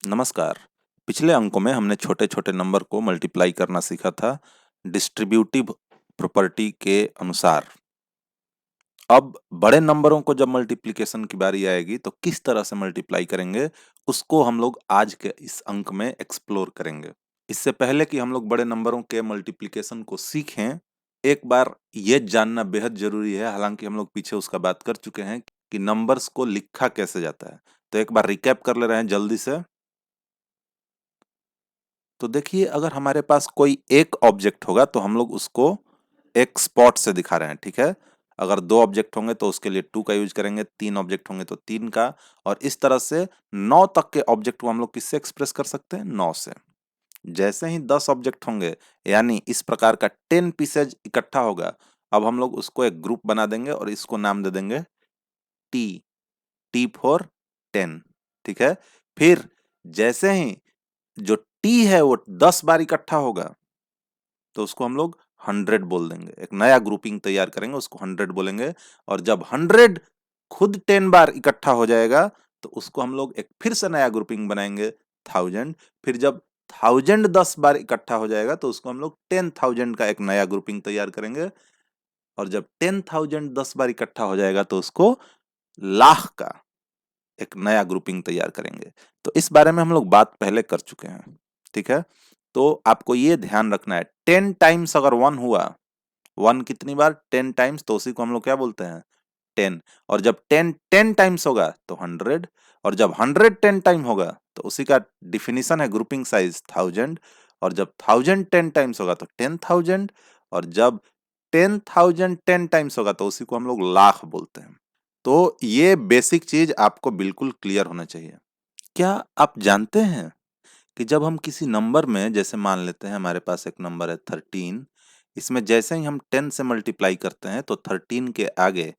नमस्कार। पिछले अंकों में हमने छोटे-छोटे नंबर को मल्टीप्लाई करना सीखा था डिस्ट्रीब्यूटिव प्रॉपर्टी के अनुसार। अब बड़े नंबरों को जब मल्टीप्लिकेशन की बारी आएगी तो किस तरह से मल्टीप्लाई करेंगे, उसको हम लोग आज के इस अंक में एक्सप्लोर करेंगे। इससे पहले कि हम लोग बड़े नंबरों के मल्टीप्लिकेशन को सीखें, एक बार ये जानना बेहद ज़रूरी है, हालाँकि हम लोग पीछे उसका बात कर चुके हैं कि नंबर्स को लिखा कैसे जाता है। तो एक बार रिकैप कर ले रहे हैं जल्दी से। तो देखिए, अगर हमारे पास कोई एक ऑब्जेक्ट होगा तो हम लोग उसको एक स्पॉट से दिखा रहे हैं, ठीक है? अगर 2 ऑब्जेक्ट होंगे तो उसके लिए 2 का यूज़ करेंगे, 3 ऑब्जेक्ट होंगे तो 3 का, और इस तरह से 9 तक के ऑब्जेक्ट को हम लोग किससे एक्सप्रेस कर सकते हैं? 9 से। जैसे ही 10 ऑब्जेक्ट होंगे, यानी इस प्रकार का 10 पीसेज इकट्ठा होगा, अब हम लोग उसको एक ग्रुप बना देंगे और इसको नाम दे देंगे टी, टी फॉर 10, ठीक है? फिर जैसे ही जो टी है वो 10 बार इकट्ठा होगा, तो उसको हम लोग 100 बोल देंगे। एक नया ग्रुपिंग तैयार करेंगे, उसको 100 बोलेंगे, और जब 100 खुद 10 बार इकट्ठा हो जाएगा, तो उसको हम लोग एक फिर से नया ग्रुपिंग बनाएंगे 1000। फिर जब 1000 10 बार इकट्ठा हो जाएगा, तो उसको हम लोग 10,000 का एक नया ग्रुपिंग तैयार करेंगे, और जब 10,000 10 बार इकट्ठा हो जाएगा, तो उसको लाख का एक नया ग्रुपिंग तैयार करेंगे। तो इस बारे में हम लोग बात पहले कर चुके हैं, ठीक है? तो आपको ये ध्यान रखना है, 10 टाइम्स अगर 1 हुआ, 1 कितनी बार? 10 टाइम्स, तो उसी को हम लोग क्या बोलते हैं? 10। और जब 10 10 टाइम्स होगा तो 100, और जब 100 10 टाइम होगा तो उसी का डिफिनीशन है ग्रुपिंग साइज 1000, और जब 1000 10 टाइम्स होगा तो 10,000, और जब 10,000 10 टाइम्स होगा तो उसी को हम लोग लाख बोलते हैं। तो ये बेसिक चीज आपको बिल्कुल क्लियर होना चाहिए। क्या आप जानते हैं कि जब हम किसी नंबर में, जैसे मान लेते हैं हमारे पास एक नंबर है 13, इसमें जैसे ही हम 10 से मल्टीप्लाई करते हैं तो 13 के आगे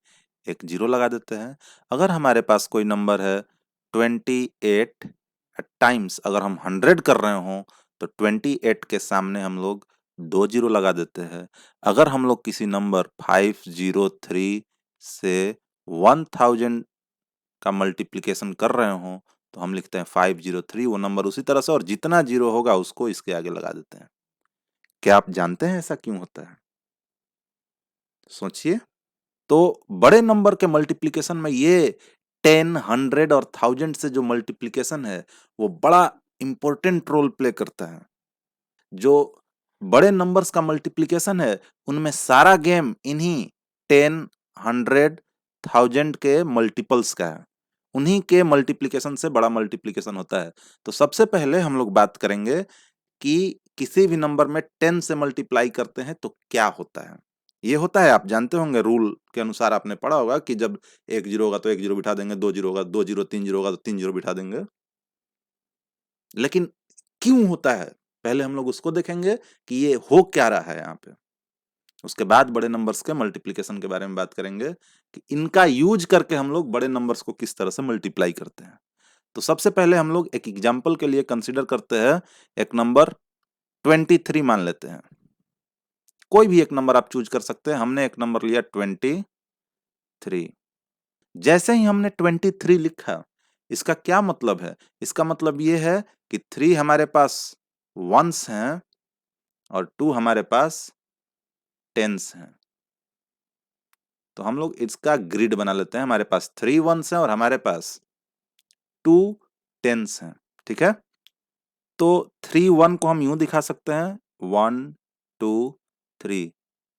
एक जीरो लगा देते हैं। अगर हमारे पास कोई नंबर है 28 टाइम्स, अगर हम 100 कर रहे हों तो 28 के सामने हम लोग 2 जीरो लगा देते हैं। अगर हम लोग किसी नंबर 503 से 1000 का मल्टीप्लिकेशन कर रहे हों तो हम लिखते हैं 503, वो नंबर उसी तरह से, और जितना जीरो होगा उसको इसके आगे लगा देते हैं। क्या आप जानते हैं ऐसा क्यों होता है? सोचिए। तो बड़े नंबर के मल्टीप्लिकेशन में ये 10, 100 और 1000 से जो मल्टीप्लिकेशन है, वो बड़ा इंपॉर्टेंट रोल प्ले करता है। जो बड़े नंबर्स का मल्टीप्लिकेशन है, उनमें सारा गेम इन्हीं 10, 100, 1000 के मल्टीपल्स का है। उन्हीं के मल्टीप्लिकेशन से बड़ा मल्टीप्लिकेशन होता है। तो सबसे पहले हम लोग बात करेंगे कि किसी भी नंबर में 10 से मल्टीप्लाई करते हैं तो क्या होता है? ये होता है, आप जानते होंगे, रूल के अनुसार आपने पढ़ा होगा कि जब 1 जीरो होगा तो 1 जीरो बिठा देंगे, 2 जीरो होगा 2 जीरो, 3 जीरो होगा तो 3 जीरो बिठा देंगे। लेकिन क्यों होता है? पहले हम लोग उसको देखेंगे कि ये हो क्या रहा है यहाँ पे। उसके बाद बड़े नंबर्स के मल्टीप्लिकेशन के बारे में बात करेंगे कि इनका यूज करके हम लोग बड़े नंबर्स को किस तरह से मल्टीप्लाई करते हैं। तो सबसे पहले हम लोग एक एग्जांपल के लिए कंसीडर करते हैं, एक नंबर 23 मान लेते हैं। कोई भी एक नंबर आप चूज कर सकते हैं। हमने एक नंबर लिया 23। जैसे ही हमने 23 लिखा, इसका क्या मतलब है? इसका मतलब ये है कि 3 हमारे पास वंस हैं और 2 हमारे पास टेंस हैं। तो हम लोग इसका ग्रिड बना लेते हैं। हमारे पास 3 वंस हैं और हमारे पास 2 टेंस हैं, ठीक है? तो 3 1 को हम यूं दिखा सकते हैं, 1 2 3,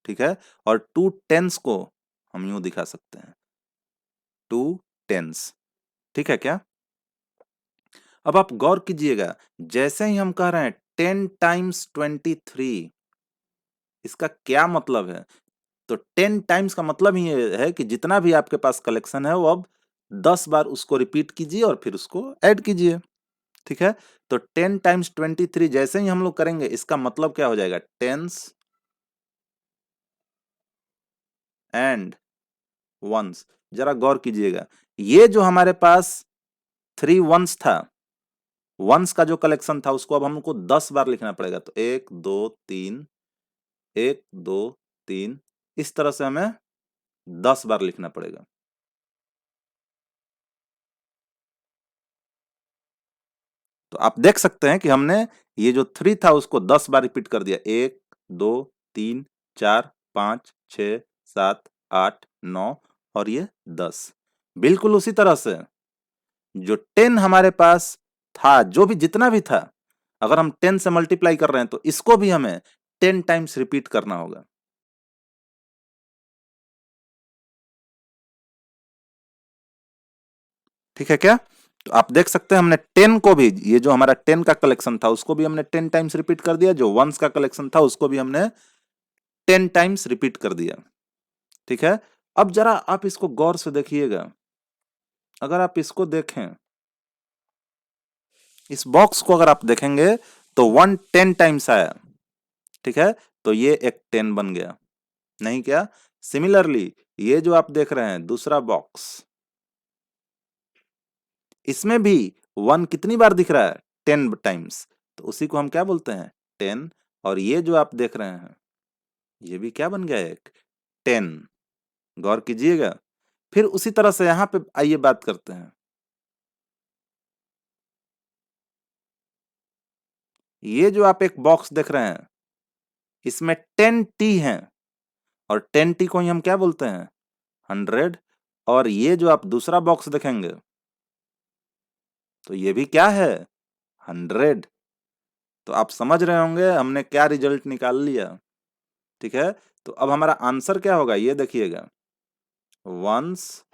ठीक है? और 2 टेंस को हम यूं दिखा सकते हैं, 2 टेंस, ठीक है क्या? अब आप गौर कीजिएगा, जैसे ही हम कह रहे हैं 10 टाइम्स 23, इसका क्या मतलब है? तो 10 टाइम्स का मतलब ही ये है कि जितना भी आपके पास कलेक्शन है, वो अब 10 बार उसको रिपीट कीजिए और फिर उसको ऐड कीजिए, ठीक है? तो 10 टाइम्स 23 जैसे ही हम लोग करेंगे, इसका मतलब क्या हो जाएगा? Tens and ones. जरा गौर कीजिएगा, ये जो हमारे पास 3 वंस था, वंस का जो कलेक्शन था, उसको अब हमको 10 बार लिखना पड़ेगा। तो 1 2 3, 1 2 3, इस तरह से हमें 10 बार लिखना पड़ेगा। तो आप देख सकते हैं कि हमने ये जो 3 था उसको 10 बार रिपीट कर दिया। 1 2 3 4 5 6 7 8 9 और ये 10। बिल्कुल उसी तरह से जो 10 हमारे पास था, जो भी जितना भी था, अगर हम 10 से मल्टीप्लाई कर रहे हैं तो इसको भी हमें 10 टाइम्स रिपीट करना होगा। ठीक है क्या? तो आप देख सकते हैं हमने 10 को भी, ये जो हमारा 10 का कलेक्शन था उसको भी हमने 10 टाइम्स रिपीट कर दिया, जो वंस का कलेक्शन था उसको भी हमने 10 टाइम्स रिपीट कर दिया। ठीक है? अब जरा आप इसको गौर से देखिएगा। अगर आप इसको देखें, इस बॉक्स को अगर आप देखेंगे तो 1 10 टाइम्स आया। ठीक है? तो ये एक 10 बन गया, नहीं क्या? सिमिलरली ये जो आप देख रहे हैं दूसरा बॉक्स, इसमें भी 1 कितनी बार दिख रहा है? 10 टाइम्स। तो उसी को हम क्या बोलते हैं? 10। और ये जो आप देख रहे हैं ये भी क्या बन गया? एक 10। गौर कीजिएगा। फिर उसी तरह से यहां पे आइए बात करते हैं। ये जो आप एक बॉक्स देख रहे हैं इसमें 10 टी हैं, और 10 टी को ही हम क्या बोलते हैं? 100। और ये जो आप दूसरा बॉक्स देखेंगे तो ये भी क्या है? 100। तो आप समझ रहे होंगे हमने क्या रिजल्ट निकाल लिया। ठीक है? तो अब हमारा आंसर क्या होगा ये देखिएगा। वंस,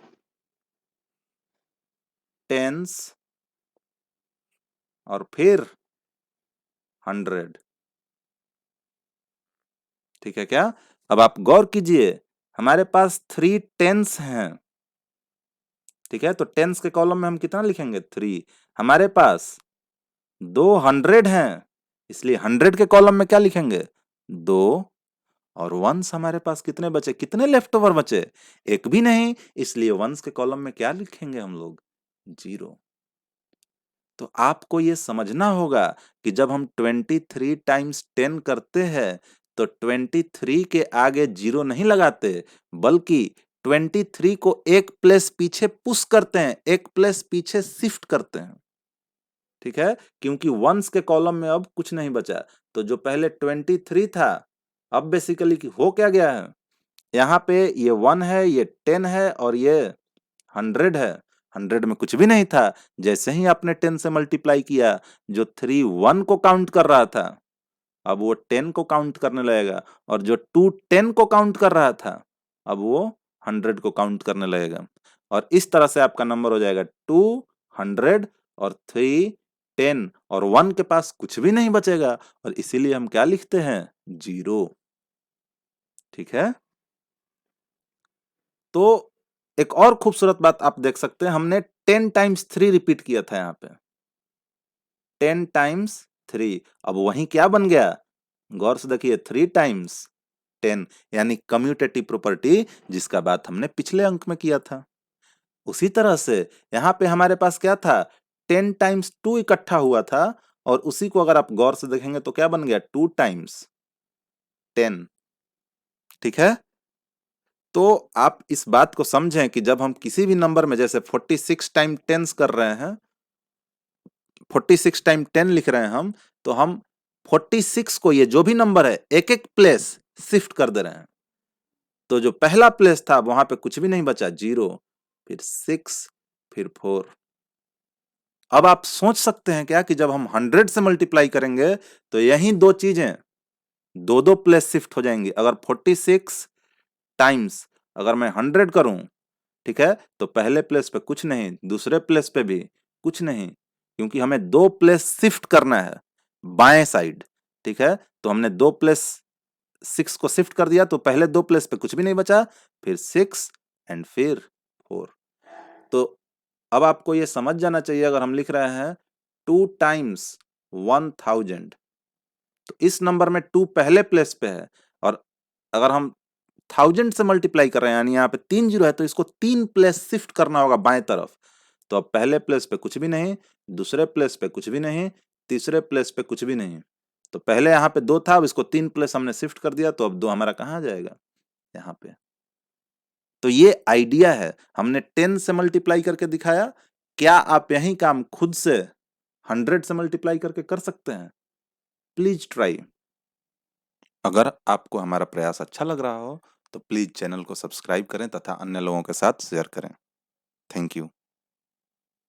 टेंस और फिर 100। ठीक है क्या? अब आप गौर कीजिए, हमारे पास 3 टेंस हैं। ठीक है? तो टेंस के कॉलम में हम कितना लिखेंगे? 3। हमारे पास 2 100 हैं, इसलिए 100 के कॉलम में क्या लिखेंगे? 2। और वंस हमारे पास कितने बचे? कितने लेफ्ट ओवर बचे? एक भी नहीं, इसलिए वंस के कॉलम में क्या लिखेंगे हम लोग? 0। तो आपको ये समझना होगा कि जब हम 23 टाइम्स 10 करते हैं तो 23 के आगे 0 नहीं लगाते, बल्कि 23 को एक प्लेस पीछे पुश करते हैं, एक प्लेस पीछे शिफ्ट करते हैं। ठीक है? क्योंकि वंस के कॉलम में अब कुछ नहीं बचा। तो जो पहले 23 था, अब बेसिकली हो क्या गया है? यहाँ पे ये 1 है, ये 10 है और ये 100 है। 100 में कुछ भी नहीं था। जैसे ही आपने 10 से मल्टीप्लाई किया, जो 3 1 को काउंट कर रहा था, अब वो 10 को काउंट करने लगेगा, और जो 2 10 को काउंट कर रहा था, अब वो 100 को काउंट करने लगेगा। और इस तरह से आपका नंबर हो जाएगा 2 100 और 3 10, और 1 के पास कुछ भी नहीं बचेगा, और इसीलिए हम क्या लिखते हैं? 0। ठीक है? तो एक और खूबसूरत बात आप देख सकते हैं, हमने 10 टाइम्स 3 रिपीट किया था यहाँ पे। 10 टाइम्स 3, अब वही क्या बन गया? गौर से देखिए, 3 टाइम्स 10, यानी कम्यूटेटिव प्रॉपर्टी, जिसका बात हमने पिछले अंक में किया था। उसी तरह से यहाँ पे हमारे पास क्या था? 10 टाइम्स 2 इकट्ठा हुआ था, और उसी को अगर आप गौर से देखेंगे तो क्या बन गया? 2 टाइम्स 10। ठीक है? तो आप इस बात को समझें कि जब हम किसी भी नंबर में जैसे 46 टाइम टेंस कर रहे हैं, 46 टाइम 10 लिख रहे हैं तो हम 46 को, ये जो भी नंबर है, एक एक प्लेस शिफ्ट कर दे रहे हैं। तो जो पहला प्लेस था वहां पे कुछ भी नहीं बचा, 0, फिर 6, फिर 4। अब आप सोच सकते हैं क्या कि जब हम 100 से मल्टीप्लाई करेंगे तो यही दो चीजें दो दो प्लेस शिफ्ट हो जाएंगी। अगर 46 टाइम्स अगर मैं 100 करूं, ठीक है, तो पहले प्लेस पे कुछ नहीं, दूसरे प्लेस पे भी कुछ नहीं, क्योंकि हमें दो प्लेस शिफ्ट करना है बाएं साइड। ठीक है? तो हमने दो प्लेस 6 को शिफ्ट कर दिया, तो पहले दो प्लेस पे कुछ भी नहीं बचा, फिर 6 एंड फिर 4। तो अब आपको ये समझ जाना चाहिए, अगर हम लिख रहे हैं 2 टाइम्स 1000, तो इस नंबर में 2 पहले प्लेस पे है, और अगर हम 1000 से मल्टीप्लाई कर रहे हैं, यानी यहाँ पे 3 जीरो है, तो इसको 3 प्लेस शिफ्ट करना होगा बाएं तरफ। तो अब पहले प्लेस पे कुछ भी नहीं, दूसरे प्लेस पे कुछ भी नहीं, तीसरे प्लेस पे कुछ भी नहीं। तो पहले यहाँ पे 2 था, अब इसको 3 प्लेस हमने शिफ्ट कर दिया, तो अब 2 हमारा कहाँ आ जाएगा? यहाँ पे। तो ये आइडिया है, हमने 10 से मल्टीप्लाई करके दिखाया। क्या आप यही काम खुद से 100 से मल्टीप्लाई करके कर सकते हैं। Please try. अगर आपको हमारा प्रयास अच्छा लग रहा हो तो प्लीज चैनल को सब्सक्राइब करें तथा अन्य लोगों के साथ शेयर करें। Thank you.